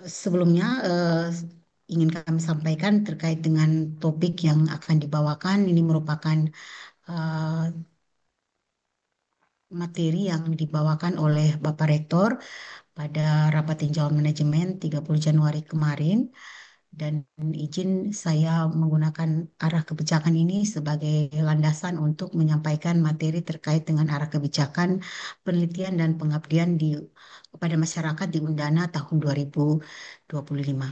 Sebelumnya ingin kami sampaikan terkait dengan topik yang akan dibawakan. Ini merupakan eh, materi yang dibawakan oleh Bapak Rektor pada rapat tinjauan manajemen 30 Januari kemarin. Dan izin saya menggunakan arah kebijakan ini sebagai landasan untuk menyampaikan materi terkait dengan arah kebijakan penelitian dan pengabdian kepada masyarakat di Undana tahun 2025.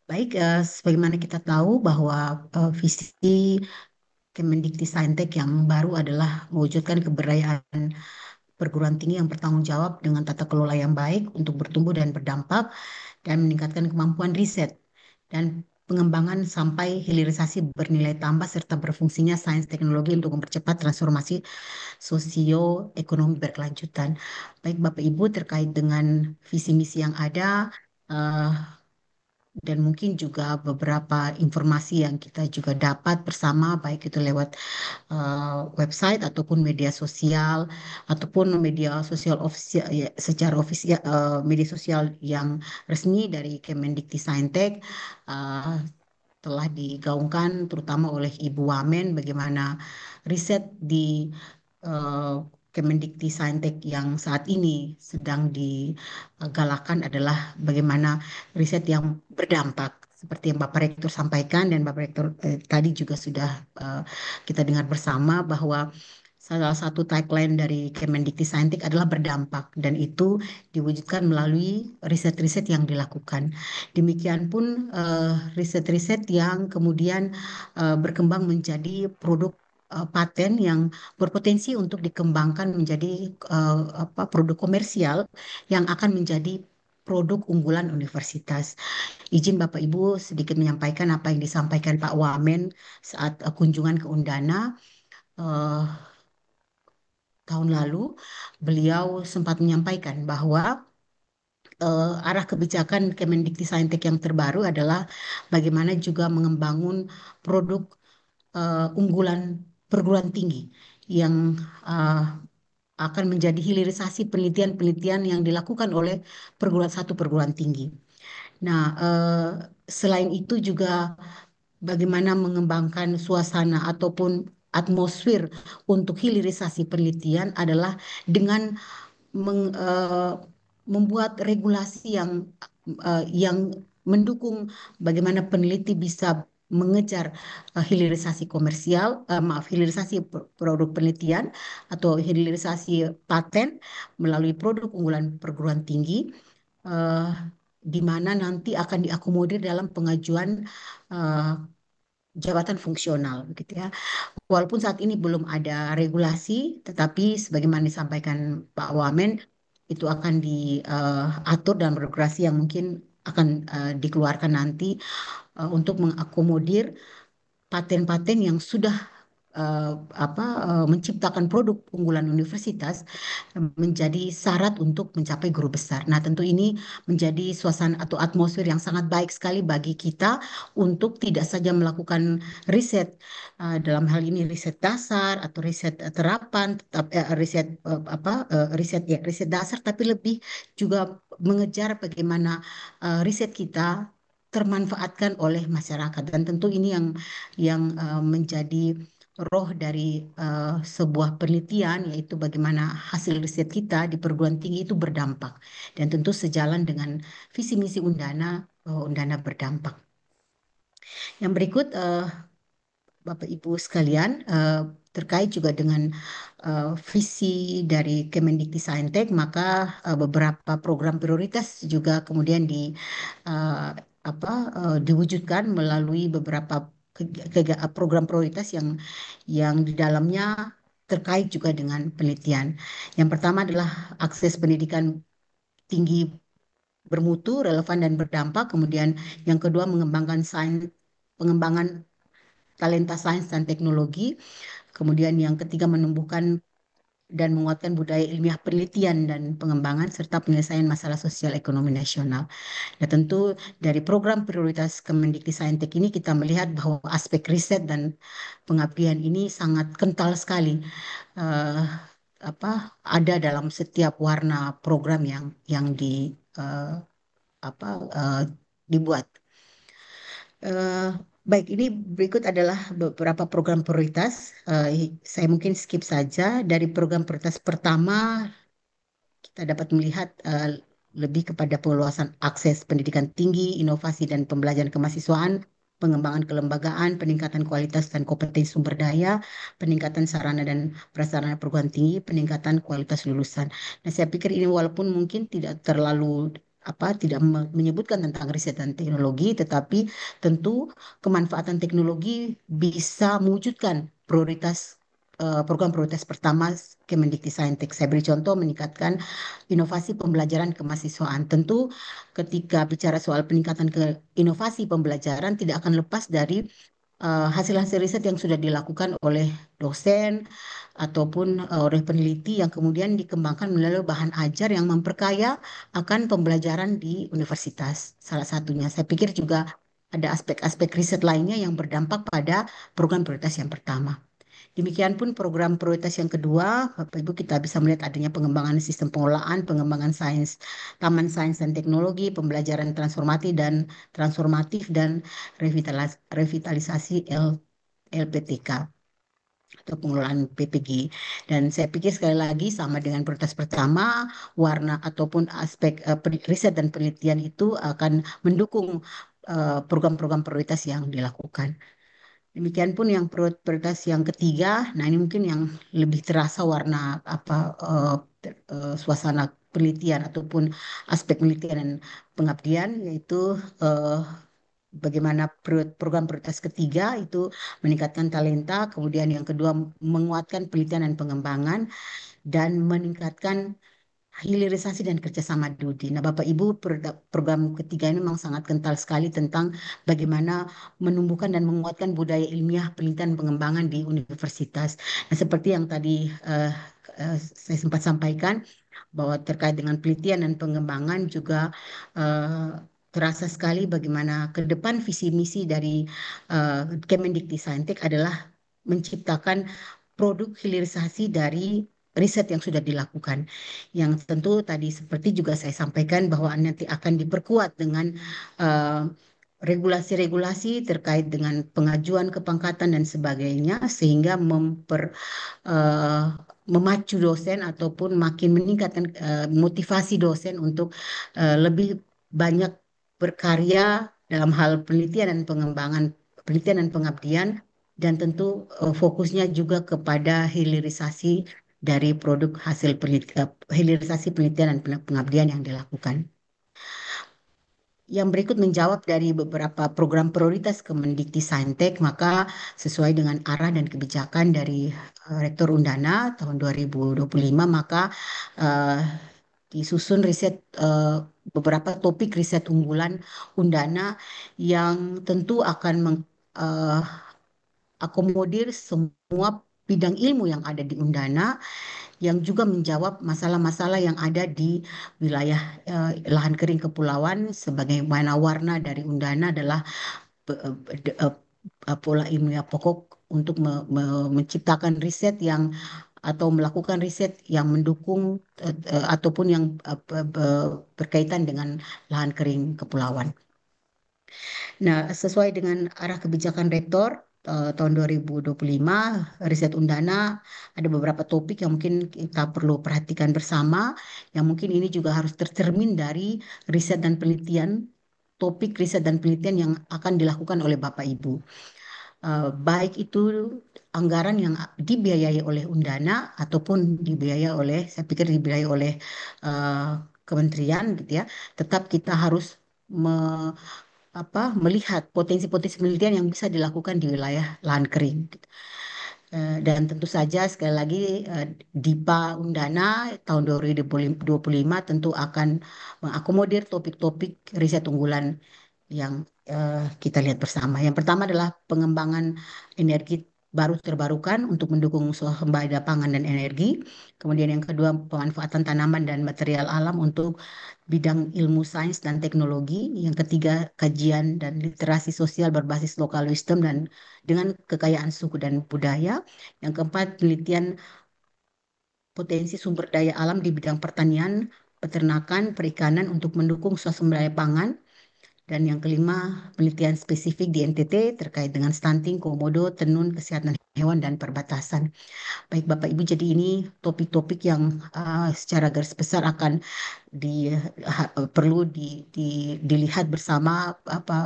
Baik, sebagaimana kita tahu bahwa visi Kemendikti yang baru adalah mewujudkan keberdayaan perguruan tinggi yang bertanggung jawab dengan tata kelola yang baik untuk bertumbuh dan berdampak dan meningkatkan kemampuan riset dan pengembangan sampai hilirisasi bernilai tambah serta berfungsinya sains teknologi untuk mempercepat transformasi sosioekonomi berkelanjutan. Baik Bapak Ibu terkait dengan visi misi yang ada, eh, dan mungkin juga beberapa informasi yang kita juga dapat bersama, baik itu lewat website ataupun media sosial ataupun media sosial ofisial ya, secara ofisial, media sosial yang resmi dari Kemendikti telah digaungkan terutama oleh Ibu Wamen bagaimana riset di eh, Kemendikti yang saat ini sedang digalakkan adalah bagaimana riset yang berdampak seperti yang Bapak Rektor sampaikan dan Bapak Rektor tadi juga sudah eh, kita dengar bersama bahwa salah satu tagline dari Kemendikti adalah berdampak dan itu diwujudkan melalui riset-riset yang dilakukan. Demikian pun riset-riset yang kemudian berkembang menjadi produk paten yang berpotensi untuk dikembangkan menjadi produk komersial yang akan menjadi produk unggulan universitas. Izin Bapak Ibu sedikit menyampaikan apa yang disampaikan Pak Wamen saat kunjungan ke Undana eh, tahun lalu. Beliau sempat menyampaikan bahwa arah kebijakan Kemendikti yang terbaru adalah bagaimana juga mengembangun produk unggulan perguruan tinggi yang uh, akan menjadi hilirisasi penelitian-penelitian yang dilakukan oleh satu perguruan tinggi. Nah, selain itu juga bagaimana mengembangkan suasana ataupun atmosfer untuk hilirisasi penelitian adalah dengan membuat regulasi yang mendukung bagaimana peneliti bisa mengejar hilirisasi komersial, maaf, hilirisasi produk penelitian atau hilirisasi paten melalui produk unggulan perguruan tinggi, eh, di mana nanti akan diakomodir dalam pengajuan eh, jabatan fungsional, begitu ya. Walaupun saat ini belum ada regulasi, tetapi sebagaimana disampaikan Pak Wamen, itu akan diatur dan regulasi yang mungkin akan dikeluarkan nanti untuk mengakomodir paten-paten yang sudah eh, menciptakan produk unggulan universitas menjadi syarat untuk mencapai guru besar. Nah, tentu ini menjadi suasana atau atmosfer yang sangat baik sekali bagi kita untuk tidak saja melakukan riset dalam hal ini riset dasar atau riset terapan, riset dasar, tapi lebih juga mengejar bagaimana riset kita termanfaatkan oleh masyarakat dan tentu ini yang menjadi roh dari sebuah penelitian yaitu bagaimana hasil riset kita di perguruan tinggi itu berdampak dan tentu sejalan dengan visi misi Undana bahwa Undana berdampak. Yang berikut Bapak Ibu sekalian terkait juga dengan visi dari Kemendikti maka beberapa program prioritas juga kemudian uh, diwujudkan melalui beberapa program prioritas yang di dalamnya terkait juga dengan penelitian. Yang pertama adalah akses pendidikan tinggi bermutu, relevan dan berdampak. Kemudian yang kedua pengembangan talenta sains dan teknologi. Kemudian yang ketiga menumbuhkan dan menguatkan budaya ilmiah penelitian dan pengembangan serta penyelesaian masalah sosial ekonomi nasional. Nah, tentu dari program prioritas Kemendikti ini kita melihat bahwa aspek riset dan pengabdian ini sangat kental sekali eh, apa ada dalam setiap warna program yang di eh, apa eh, dibuat. Eh, Baik, ini berikut adalah beberapa program prioritas. Saya mungkin skip saja dari program prioritas pertama. Kita dapat melihat lebih kepada perluasan akses pendidikan tinggi, inovasi dan pembelajaran kemahasiswaan, pengembangan kelembagaan, peningkatan kualitas dan kompetensi sumber daya, peningkatan sarana dan prasarana perguruan tinggi, peningkatan kualitas lulusan. Nah, saya pikir ini walaupun mungkin tidak terlalu tidak menyebutkan tentang riset dan teknologi, tetapi tentu kemanfaatan teknologi bisa mewujudkan program prioritas pertama Kemendikti Saya beri contoh meningkatkan inovasi pembelajaran kemahasiswaan. Tentu ketika bicara soal peningkatan ke inovasi pembelajaran tidak akan lepas dari hasil-hasil riset yang sudah dilakukan oleh dosen ataupun oleh peneliti yang kemudian dikembangkan melalui bahan ajar yang memperkaya akan pembelajaran di universitas. Salah satunya, saya pikir juga ada aspek-aspek riset lainnya yang berdampak pada program prioritas yang pertama. Demikian pun program prioritas yang kedua, Bapak Ibu kita bisa melihat adanya pengembangan sistem pengelolaan, pengembangan sains, taman sains dan teknologi, pembelajaran transformatif dan revitalisasi LPTK atau pengelolaan PPG. Dan saya pikir sekali lagi sama dengan prioritas pertama, warna ataupun aspek riset dan penelitian itu akan mendukung program-program prioritas yang dilakukan. Demikian pun yang prioritas yang ketiga, nah ini mungkin yang lebih terasa warna suasana penelitian ataupun aspek penelitian dan pengabdian, yaitu eh, bagaimana program prioritas ketiga itu meningkatkan talenta, kemudian yang kedua menguatkan penelitian dan pengembangan dan meningkatkan hilirisasi dan kerjasama Dudi. Nah, Bapak Ibu, program ketiga ini memang sangat kental sekali tentang bagaimana menumbuhkan dan menguatkan budaya ilmiah penelitian dan pengembangan di universitas. Nah, seperti yang tadi saya sempat sampaikan, bahwa terkait dengan penelitian dan pengembangan juga eh, terasa sekali bagaimana ke depan visi misi dari Kemendikti adalah menciptakan produk hilirisasi dari riset yang sudah dilakukan. Yang tentu tadi seperti juga saya sampaikan bahwa nanti akan diperkuat dengan eh, regulasi-regulasi terkait dengan pengajuan kepangkatan dan sebagainya sehingga eh, memacu dosen ataupun makin meningkatkan motivasi dosen untuk lebih banyak berkarya dalam hal penelitian dan pengembangan penelitian dan pengabdian dan tentu fokusnya juga kepada hilirisasi dari produk hasil hilirisasi penelitian dan pengabdian yang dilakukan. Yang berikut menjawab dari beberapa program prioritas Kemendikti maka sesuai dengan arah dan kebijakan dari Rektor Undana tahun 2025, maka eh, disusun beberapa topik riset unggulan Undana yang tentu akan mengakomodir semua bidang ilmu yang ada di Undana yang juga menjawab masalah-masalah yang ada di wilayah lahan kering kepulauan sebagaimana warna dari Undana adalah pola ilmiah pokok untuk menciptakan riset yang atau melakukan riset yang mendukung ataupun yang berkaitan dengan lahan kering kepulauan. Nah, sesuai dengan arah kebijakan Rektor tahun 2025, riset Undana ada beberapa topik yang mungkin kita perlu perhatikan bersama, yang mungkin ini juga harus tercermin dari riset dan penelitian, topik riset dan penelitian yang akan dilakukan oleh Bapak Ibu. Baik itu anggaran yang dibiayai oleh Undana ataupun dibiayai oleh, saya pikir dibiayai oleh eh, kementerian gitu ya, tetap kita harus melihat potensi-potensi penelitian yang bisa dilakukan di wilayah lahan kering. Gitu. Dan tentu saja sekali lagi DIPA Undana tahun 2025 tentu akan mengakomodir topik-topik riset unggulan yang kita lihat bersama. Yang pertama adalah pengembangan energi baru terbarukan untuk mendukung swasembada pangan dan energi. Kemudian yang kedua, pemanfaatan tanaman dan material alam untuk bidang ilmu sains dan teknologi. Yang ketiga, kajian dan literasi sosial berbasis lokal wisdom dan dengan kekayaan suku dan budaya. Yang keempat, penelitian potensi sumber daya alam di bidang pertanian, peternakan, perikanan untuk mendukung swasembada pangan. Dan yang kelima, penelitian spesifik di NTT terkait dengan stunting, komodo, tenun, kesehatan hewan, dan perbatasan. Baik Bapak Ibu, jadi ini topik-topik yang secara garis besar akan perlu dilihat bersama apa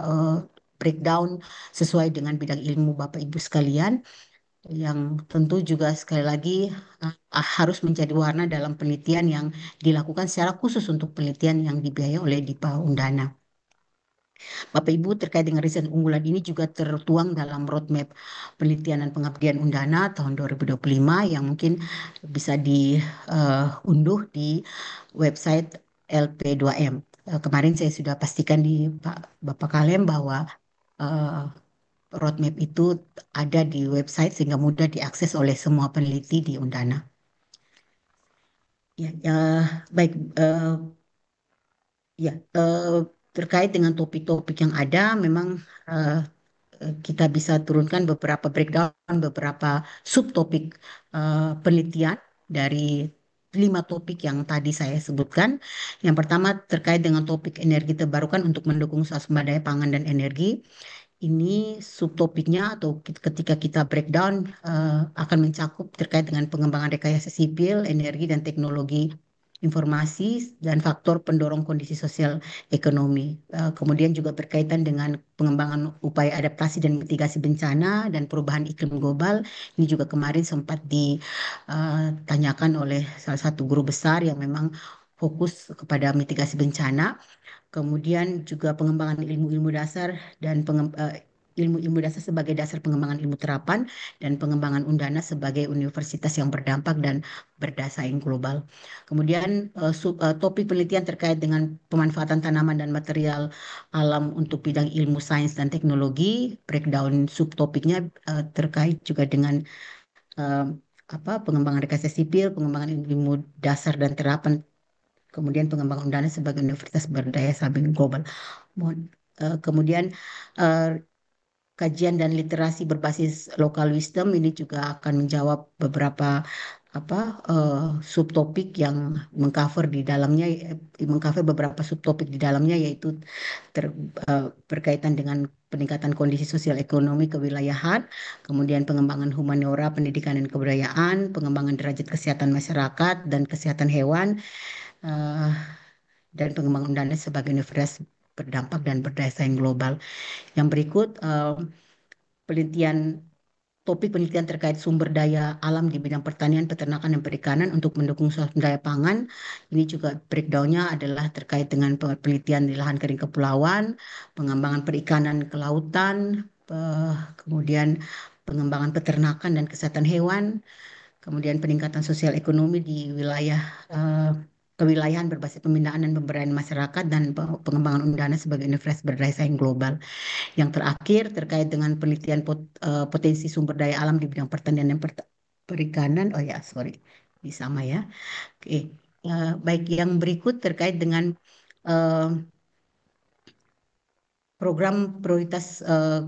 breakdown sesuai dengan bidang ilmu Bapak Ibu sekalian, yang tentu juga sekali lagi harus menjadi warna dalam penelitian yang dilakukan secara khusus untuk penelitian yang dibiayai oleh DIPA Undana. Bapak Ibu, terkait dengan riset unggulan ini juga tertuang dalam roadmap penelitian dan pengabdian Undana tahun 2025 yang mungkin bisa diunduh di website LP2M. Kemarin saya sudah pastikan di Bapak Kalem bahwa eh, roadmap itu ada di website sehingga mudah diakses oleh semua peneliti di Undana. Ya, ya, baik. Ya, terkait dengan topik-topik yang ada, memang eh, kita bisa turunkan beberapa breakdown, beberapa subtopik penelitian dari 5 topik yang tadi saya sebutkan. Yang pertama terkait dengan topik energi terbarukan untuk mendukung swasembada pangan dan energi. Ini subtopiknya atau ketika kita breakdown akan mencakup terkait dengan pengembangan rekayasa sipil, energi dan teknologi informasi dan faktor pendorong kondisi sosial ekonomi. Kemudian juga berkaitan dengan pengembangan upaya adaptasi dan mitigasi bencana dan perubahan iklim global. Ini juga kemarin sempat ditanyakan oleh salah satu guru besar yang memang fokus kepada mitigasi bencana. Kemudian juga pengembangan ilmu-ilmu dasar dan ilmu-ilmu dasar sebagai dasar pengembangan ilmu terapan dan pengembangan Undana sebagai universitas yang berdampak dan berdasar global. Kemudian topik penelitian terkait dengan pemanfaatan tanaman dan material alam untuk bidang ilmu sains dan teknologi, breakdown subtopiknya terkait juga dengan eh, pengembangan rekayasa sipil, pengembangan ilmu dasar dan terapan, kemudian pengembangan Undana sebagai universitas berdaya saing global. Kemudian eh, kajian dan literasi berbasis local wisdom ini juga akan menjawab beberapa apa subtopik yang mengcover di dalamnya, mengcover beberapa subtopik di dalamnya, yaitu ter- berkaitan dengan peningkatan kondisi sosial ekonomi kewilayahan, kemudian pengembangan humaniora, pendidikan dan kebudayaan, pengembangan derajat kesehatan masyarakat dan kesehatan hewan, eh, dan pengembangan Undana sebagai universitas berdampak dan berdaya saing global. Yang berikut penelitian topik penelitian terkait sumber daya alam di bidang pertanian, peternakan, dan perikanan untuk mendukung sumber daya pangan. Ini juga breakdownnya adalah terkait dengan penelitian di lahan kering kepulauan, pengembangan perikanan ke lautan, kemudian pengembangan peternakan dan kesehatan hewan, kemudian peningkatan sosial ekonomi di wilayah eh, kewilayahan berbasis pembinaan dan pemberdayaan masyarakat dan pengembangan Undana sebagai universitas berdaya saing global. Yang terakhir terkait dengan penelitian potensi sumber daya alam di bidang pertanian dan perikanan. Oh ya, sorry, ini sama ya. Oke, baik, yang berikut terkait dengan eh, program prioritas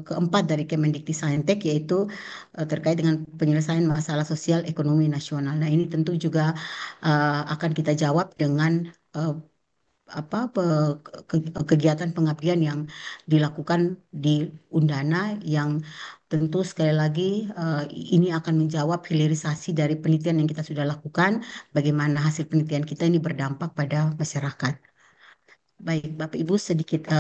keempat dari Kemendikti yaitu terkait dengan penyelesaian masalah sosial ekonomi nasional. Nah, ini tentu juga akan kita jawab dengan eh, kegiatan pengabdian yang dilakukan di Undana, yang tentu sekali lagi ini akan menjawab hilirisasi dari penelitian yang kita sudah lakukan, bagaimana hasil penelitian kita ini berdampak pada masyarakat. Baik, Bapak Ibu, sedikit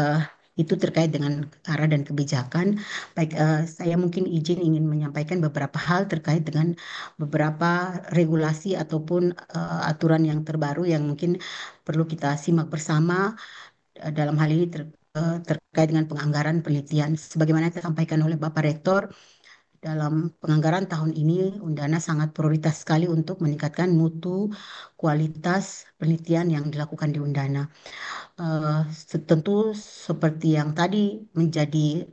itu terkait dengan arah dan kebijakan. Baik, saya mungkin izin ingin menyampaikan beberapa hal terkait dengan beberapa regulasi ataupun aturan yang terbaru yang mungkin perlu kita simak bersama dalam hal ini terkait dengan penganggaran penelitian. Sebagaimana disampaikan oleh Bapak Rektor, dalam penganggaran tahun ini Undana sangat prioritas sekali untuk meningkatkan mutu kualitas penelitian yang dilakukan di Undana. Eh, Tentu seperti yang tadi menjadi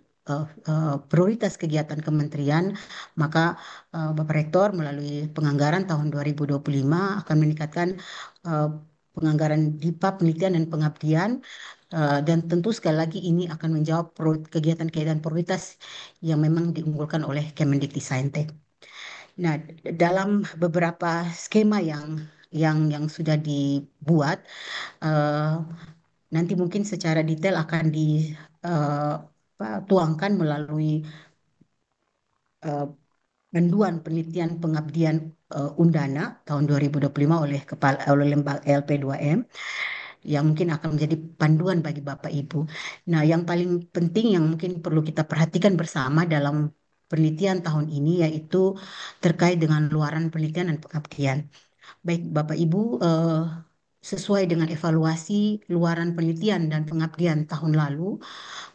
prioritas kegiatan kementerian, maka Bapak Rektor melalui penganggaran tahun 2025 akan meningkatkan eh, penganggaran DIPA penelitian dan pengabdian, dan tentu sekali lagi ini akan menjawab kegiatan-kegiatan prioritas yang memang diunggulkan oleh Kemendikti. Nah, dalam beberapa skema yang sudah dibuat, eh, nanti mungkin secara detail akan dituangkan melalui eh, panduan penelitian pengabdian Undana tahun 2025 oleh lembaga LP2M, yang mungkin akan menjadi panduan bagi Bapak Ibu. Nah, yang paling penting yang mungkin perlu kita perhatikan bersama dalam penelitian tahun ini yaitu terkait dengan luaran penelitian dan pengabdian. Baik Bapak Ibu, sesuai dengan evaluasi luaran penelitian dan pengabdian tahun lalu,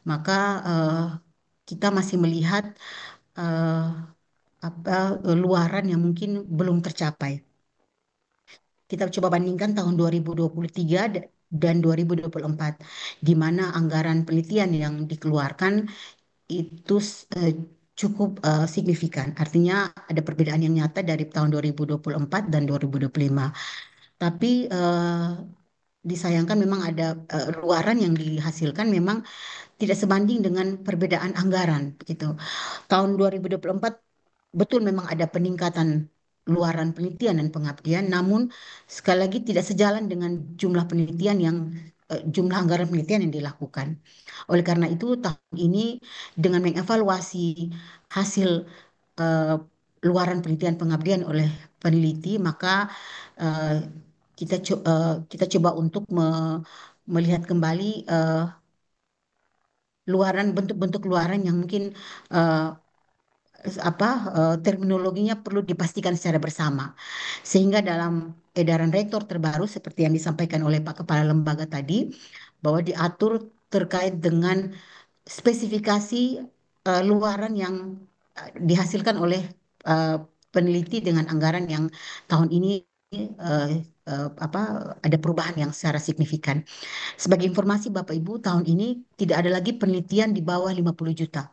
maka kita masih melihat eh, luaran yang mungkin belum tercapai. Kita coba bandingkan tahun 2023 dan 2024, di mana anggaran penelitian yang dikeluarkan itu cukup signifikan. Artinya ada perbedaan yang nyata dari tahun 2024 dan 2025. Tapi disayangkan memang ada luaran yang dihasilkan memang tidak sebanding dengan perbedaan anggaran begitu. Tahun 2024 betul memang ada peningkatan luaran penelitian dan pengabdian, namun sekali lagi tidak sejalan dengan jumlah penelitian yang jumlah anggaran penelitian yang dilakukan. Oleh karena itu, tahun ini dengan mengevaluasi hasil eh, luaran penelitian pengabdian oleh peneliti, maka eh, kita coba untuk melihat kembali luaran bentuk-bentuk luaran yang mungkin eh, apa terminologinya perlu dipastikan secara bersama. Sehingga dalam edaran rektor terbaru seperti yang disampaikan oleh Pak Kepala Lembaga tadi, bahwa diatur terkait dengan spesifikasi luaran yang dihasilkan oleh eh, peneliti dengan anggaran yang tahun ini eh, apa ada perubahan yang secara signifikan. Sebagai informasi Bapak Ibu, tahun ini tidak ada lagi penelitian di bawah 50 juta.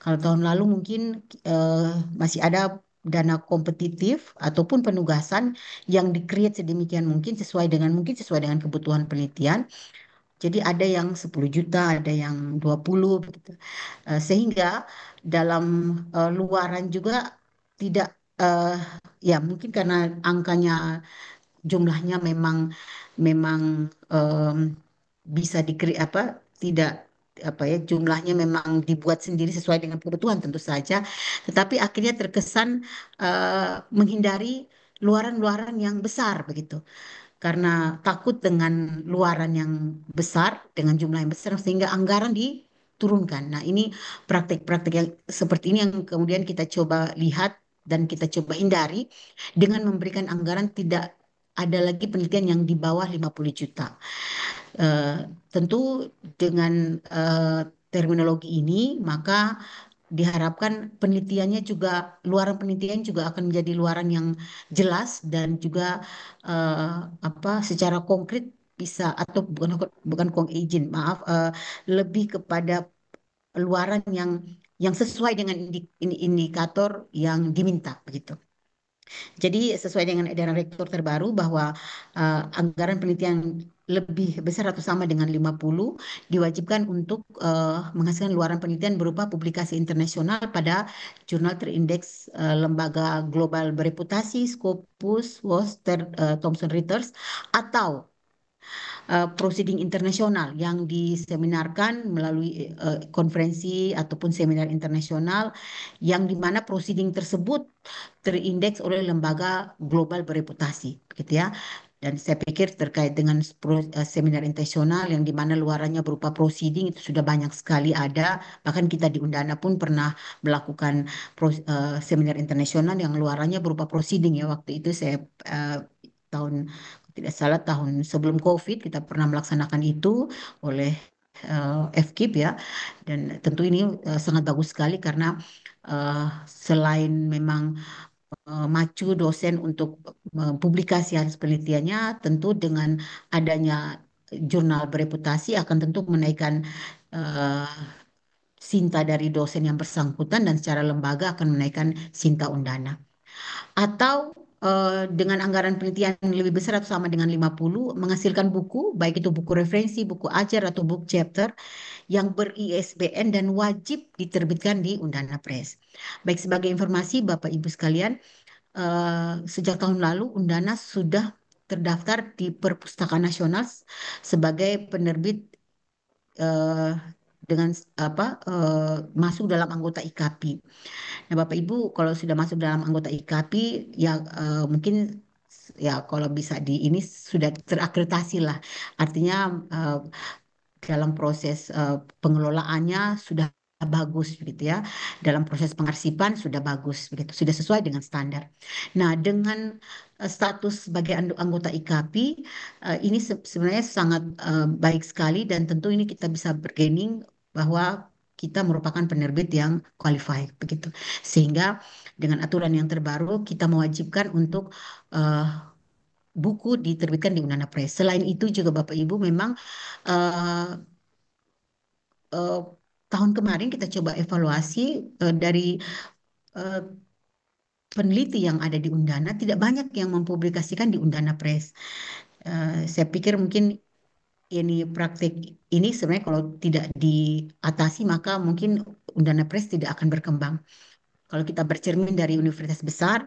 Kalau tahun lalu mungkin eh, masih ada dana kompetitif ataupun penugasan yang di-create sedemikian mungkin sesuai dengan kebutuhan penelitian. Jadi ada yang 10 juta, ada yang 20 begitu. Sehingga dalam luaran juga tidak eh, ya mungkin karena angkanya jumlahnya memang memang em, bisa apa tidak apa ya jumlahnya memang dibuat sendiri sesuai dengan kebutuhan tentu saja, tetapi akhirnya terkesan menghindari luaran-luaran yang besar begitu karena takut dengan luaran yang besar dengan jumlah yang besar sehingga anggaran diturunkan. Nah, ini praktik-praktik yang seperti ini yang kemudian kita coba lihat dan kita coba hindari dengan memberikan anggaran tidak ada lagi penelitian yang di bawah 50 juta. Eh, Tentu dengan terminologi ini maka diharapkan penelitiannya juga luaran penelitian juga akan menjadi luaran yang jelas dan juga eh, apa secara konkret bisa atau bukan izin maaf lebih kepada luaran yang sesuai dengan indikator yang diminta begitu. Jadi sesuai dengan edaran rektor terbaru bahwa anggaran penelitian lebih besar atau sama dengan 50 diwajibkan untuk menghasilkan luaran penelitian berupa publikasi internasional pada jurnal terindeks lembaga global bereputasi, Scopus, Worcester, Thomson Reuters, atau proceeding internasional yang diseminarkan melalui konferensi ataupun seminar internasional yang di mana proceeding tersebut terindeks oleh lembaga global bereputasi, gitu ya. Dan saya pikir terkait dengan seminar internasional yang di mana luarannya berupa proceeding itu sudah banyak sekali ada. Bahkan kita di Undana pun pernah melakukan seminar internasional yang luarannya berupa proceeding ya. Waktu itu saya tahun tidak salah tahun sebelum COVID kita pernah melaksanakan itu oleh FKIP ya. Dan tentu ini sangat bagus sekali karena selain memang macu dosen untuk publikasi hasil penelitiannya, tentu dengan adanya jurnal bereputasi akan tentu menaikkan eh, sinta dari dosen yang bersangkutan dan secara lembaga akan menaikkan sinta Undana. Atau dengan anggaran penelitian yang lebih besar atau sama dengan 50, menghasilkan buku, baik itu buku referensi, buku ajar, atau book chapter yang ber-ISBN dan wajib diterbitkan di Undana Press. Baik, sebagai informasi Bapak Ibu sekalian, sejak tahun lalu Undana sudah terdaftar di Perpustakaan Nasional sebagai penerbit eh, dengan apa masuk dalam anggota IKAPI. Nah, Bapak Ibu kalau sudah masuk dalam anggota IKAPI ya mungkin ya kalau bisa di ini sudah terakreditasi lah. Artinya eh, dalam proses pengelolaannya sudah bagus gitu ya. Dalam proses pengarsipan sudah bagus begitu, sudah sesuai dengan standar. Nah, dengan status sebagai anggota IKAPI ini sebenarnya sangat baik sekali dan tentu ini kita bisa bergening bahwa kita merupakan penerbit yang qualified begitu. Sehingga dengan aturan yang terbaru kita mewajibkan untuk eh, buku diterbitkan di Undana Press. Selain itu juga Bapak Ibu memang eh, eh, tahun kemarin kita coba evaluasi dari eh, peneliti yang ada di Undana, tidak banyak yang mempublikasikan di Undana Press. Saya pikir mungkin ini praktik ini sebenarnya kalau tidak diatasi maka mungkin Undana Press tidak akan berkembang. Kalau kita bercermin dari universitas besar,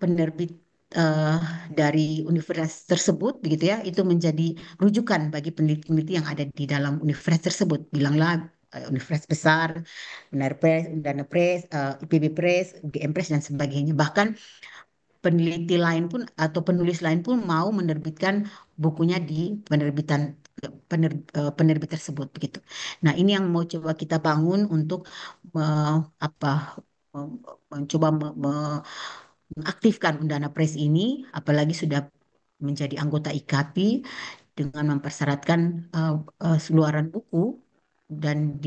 penerbit eh, dari universitas tersebut begitu ya itu menjadi rujukan bagi peneliti-peneliti yang ada di dalam universitas tersebut bilanglah universitas besar, Unar Press, Undana Press, IPB Press, UGM Press dan sebagainya bahkan peneliti lain pun atau penulis lain pun mau menerbitkan bukunya di penerbit tersebut begitu. Nah, ini yang mau coba kita bangun untuk apa mencoba mengaktifkan Undana Press ini, apalagi sudah menjadi anggota IKAPI dengan mempersyaratkan luaran buku dan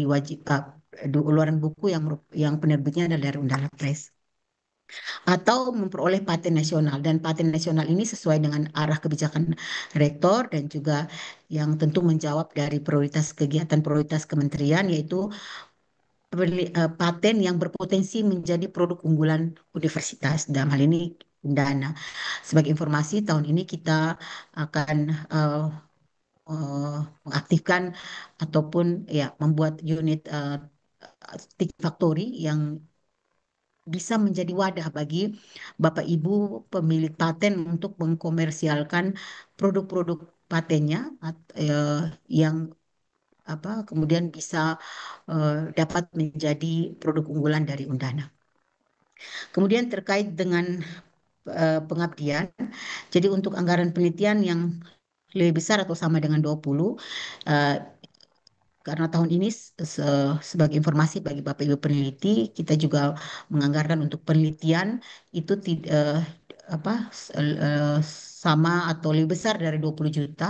luaran buku yang penerbitnya adalah dari Undana Press atau memperoleh paten nasional dan paten nasional ini sesuai dengan arah kebijakan rektor dan juga yang tentu menjawab dari prioritas kegiatan prioritas kementerian yaitu paten yang berpotensi menjadi produk unggulan universitas dalam hal ini Undana. Sebagai informasi tahun ini kita akan mengaktifkan ataupun ya membuat unit Stick Factory yang bisa menjadi wadah bagi Bapak Ibu pemilik paten untuk mengkomersialkan produk-produk patennya yang apa kemudian bisa dapat menjadi produk unggulan dari Undana. Kemudian terkait dengan pengabdian, jadi untuk anggaran penelitian yang lebih besar atau sama dengan 20 eh, karena tahun ini sebagai informasi bagi Bapak Ibu peneliti, kita juga menganggarkan untuk penelitian itu apa sama atau lebih besar dari 20 juta,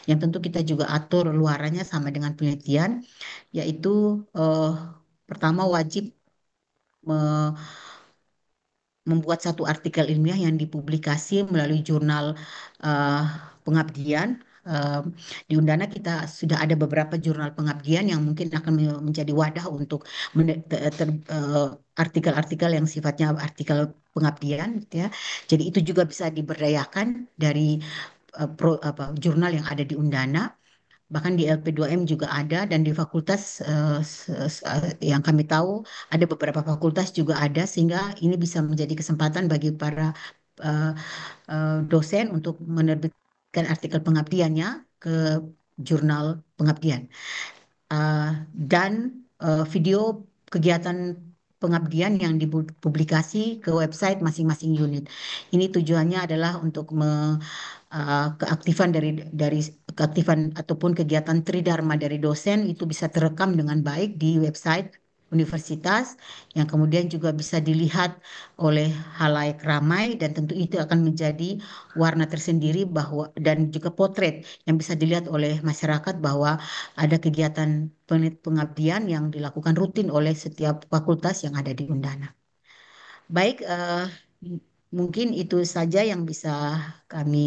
yang tentu kita juga atur luarannya sama dengan penelitian, yaitu eh, pertama wajib membuat satu artikel ilmiah yang dipublikasi melalui jurnal eh, pengabdian. Eh, di Undana kita sudah ada beberapa jurnal pengabdian yang mungkin akan menjadi wadah untuk artikel-artikel yang sifatnya artikel pengabdian, gitu ya. Jadi itu juga bisa diberdayakan dari jurnal yang ada di Undana. Bahkan di LP2M juga ada dan di fakultas yang kami tahu ada beberapa fakultas juga ada sehingga ini bisa menjadi kesempatan bagi para eh, dosen untuk menerbitkan artikel pengabdiannya ke jurnal pengabdian. Dan video kegiatan pengabdian yang dipublikasi ke website masing-masing unit. Ini tujuannya adalah untuk keaktifan dari keaktifan ataupun kegiatan Tridharma dari dosen itu bisa terekam dengan baik di website universitas yang kemudian juga bisa dilihat oleh halayak ramai dan tentu itu akan menjadi warna tersendiri bahwa dan juga potret yang bisa dilihat oleh masyarakat bahwa ada kegiatan pengabdian yang dilakukan rutin oleh setiap fakultas yang ada di Undana. Baik, mungkin itu saja yang bisa kami